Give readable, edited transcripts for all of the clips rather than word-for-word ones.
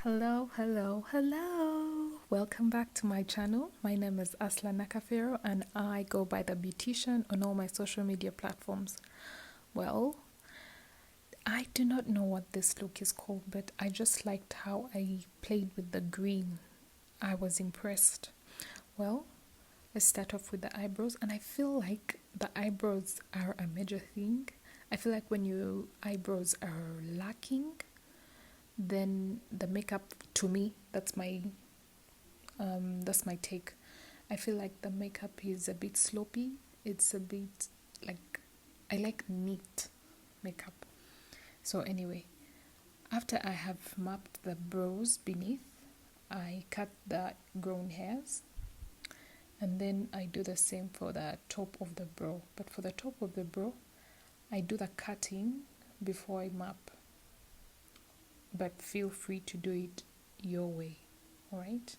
Hello, hello, hello. Welcome back to my channel. My name is Asla Nakafero and I go by the Beautician on all my social media platforms. Well, I do not know what this look is called, but I just liked how I played with the green. I was impressed. Well, let's start off with the eyebrows, and I feel like the eyebrows are a major thing. I feel like when your eyebrows are lacking, then the makeup, to me, that's my take. I feel like the makeup is a bit sloppy. It's a bit like, I like neat makeup. So anyway, after I have mapped the brows beneath, I cut the grown hairs, and then I do the same for the top of the brow. But for the top of the brow, I do the cutting before I map. But feel free to do it your way, alright?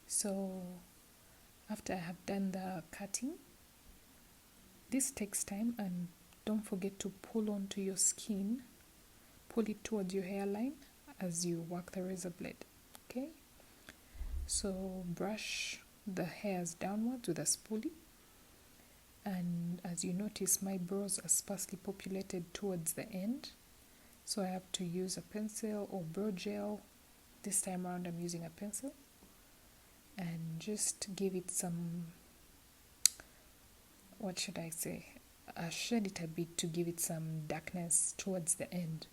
So after I have done the cutting, this takes time, and don't forget to pull onto your skin, pull it towards your hairline as you work the razor blade. Okay, so brush the hairs downwards with a spoolie, and as you notice, my brows are sparsely populated towards the end, so I have to use a pencil or brow gel. This time around I'm using a pencil, and just give it some, what should I say, shade it a bit to give it some darkness towards the end,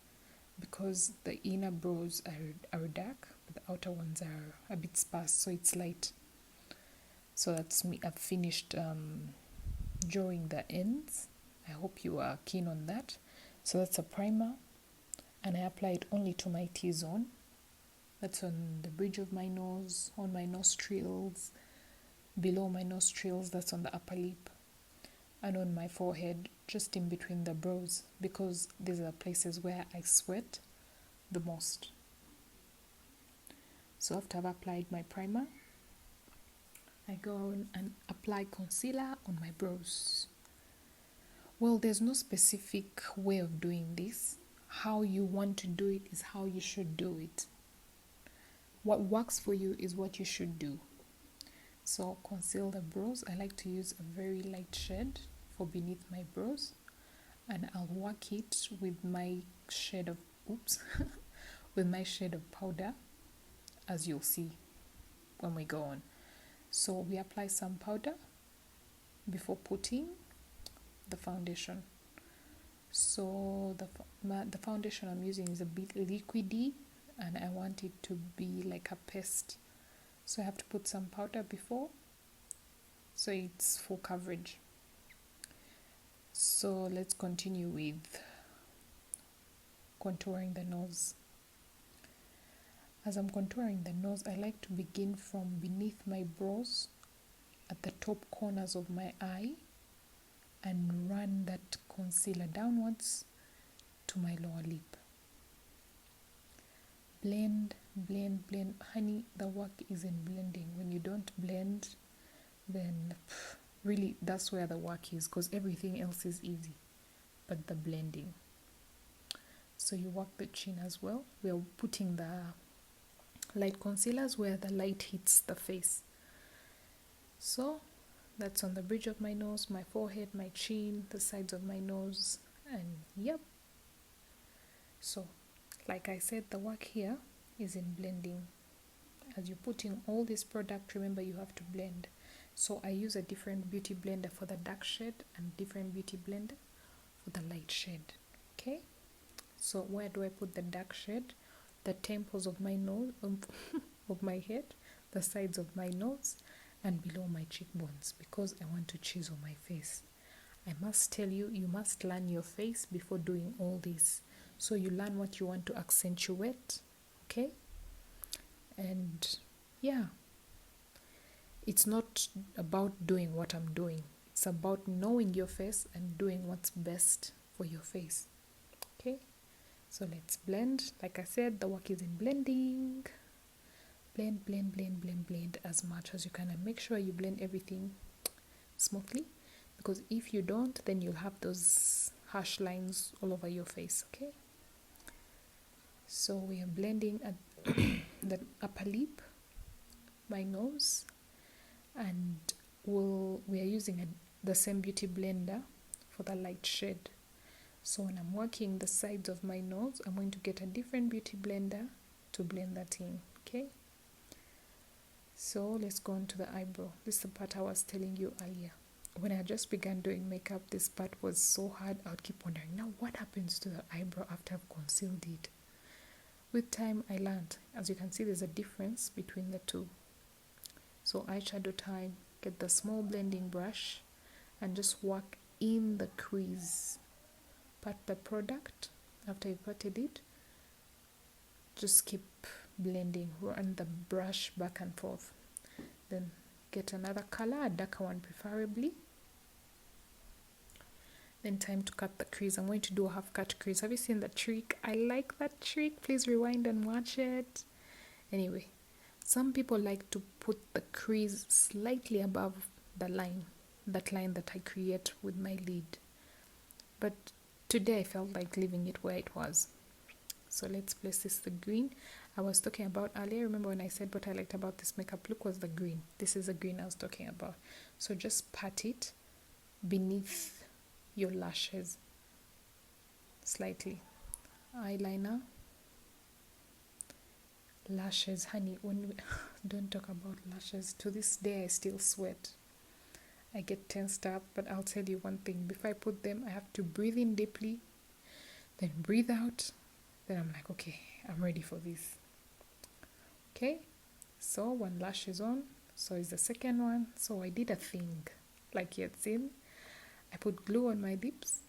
because the inner brows are dark but the outer ones are a bit sparse, so it's light. So that's me. I've finished drawing the ends. I hope you are keen on that. So that's a primer, and I apply it only to my T-zone. That's on the bridge of my nose, on my nostrils, below my nostrils, that's on the upper lip, and on my forehead, just in between the brows, because these are places where I sweat the most. So after I've applied my primer, I go on and apply concealer on my brows. Well, there's no specific way of doing this. How you want to do it is how you should do it. What works for you is what you should do. So conceal the brows. I like to use a very light shade for beneath my brows, and I'll work it with my shade of with my shade of powder, as you'll see when we go on. So we apply some powder before putting the foundation. So the foundation I'm using is a bit liquidy, and I want it to be like a paste. So I have to put some powder before, so it's full coverage. So let's continue with contouring the nose. As I'm contouring the nose, I like to begin from beneath my brows at the top corners of my eye and run that concealer downwards to my lower lip. Blend, blend, blend. Honey, the work is in blending. When you don't blend, then really that's where the work is, because everything else is easy, but the blending. So you work the chin as well. We are putting the light concealers where the light hits the face. So that's on the bridge of my nose, my forehead, my chin, the sides of my nose, and yep. So like I said, the work here is in blending. As you put in all this product, remember you have to blend. So I use a different beauty blender for the dark shade and different beauty blender for the light shade. Okay, so where do I put the dark shade? The temples of my nose, of my head, the sides of my nose, and below my cheekbones, because I want to chisel my face. I must tell you, you must learn your face before doing all this. So you learn what you want to accentuate, okay? And yeah, it's not about doing what I'm doing. It's about knowing your face and doing what's best for your face, okay? So let's blend. Like I said, the work is in blending. Blend, blend, blend, blend, blend as much as you can, and make sure you blend everything smoothly, because if you don't, then you'll have those harsh lines all over your face, okay? So we are blending at the upper lip, my nose, and we are using the same beauty blender for the light shade. So when I'm working the sides of my nose, I'm going to get a different beauty blender to blend that in. Okay, so let's go on to the eyebrow. This is the part I was telling you earlier. When I just began doing makeup, this part was so hard. I would keep wondering, now what happens to the eyebrow after I've concealed it? With time, I learned. As you can see, there's a difference between the two. So eyeshadow time, get the small blending brush and just work in the crease. Pat the product. After you patted it, just keep blending, run the brush back and forth. Then get another color, a darker one preferably. Then time to cut the crease. I'm going to do a half cut crease. Have you seen that trick? I like that trick. Please rewind and watch it. Anyway, some people like to put the crease slightly above the line, that line that I create with my lid. But today I felt like leaving it where it was. So let's place this, the green I was talking about earlier. Remember when I said what I liked about this makeup look was the green? This is the green I was talking about. So just pat it beneath your lashes slightly. Eyeliner, lashes, honey, don't talk about lashes. To this day I still sweat. I get tensed up, but I'll tell you one thing. Before I put them, I have to breathe in deeply, then breathe out. Then I'm like, okay, I'm ready for this. Okay, so one lash is on, so is the second one. So I did a thing, like you had seen. I put glue on my lips,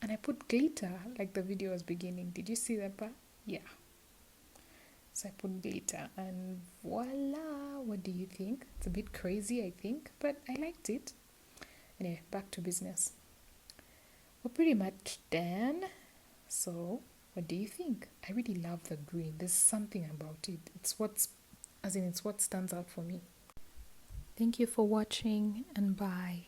and I put glitter, like the video was beginning. Did you see that part? Yeah. So I put glitter, and voila! What do you think? It's a bit crazy, I think, but I liked it. Anyway, back to business. We're pretty much done. So what do you think? I really love the green. There's something about it. It's what stands out for me. Thank you for watching, and bye.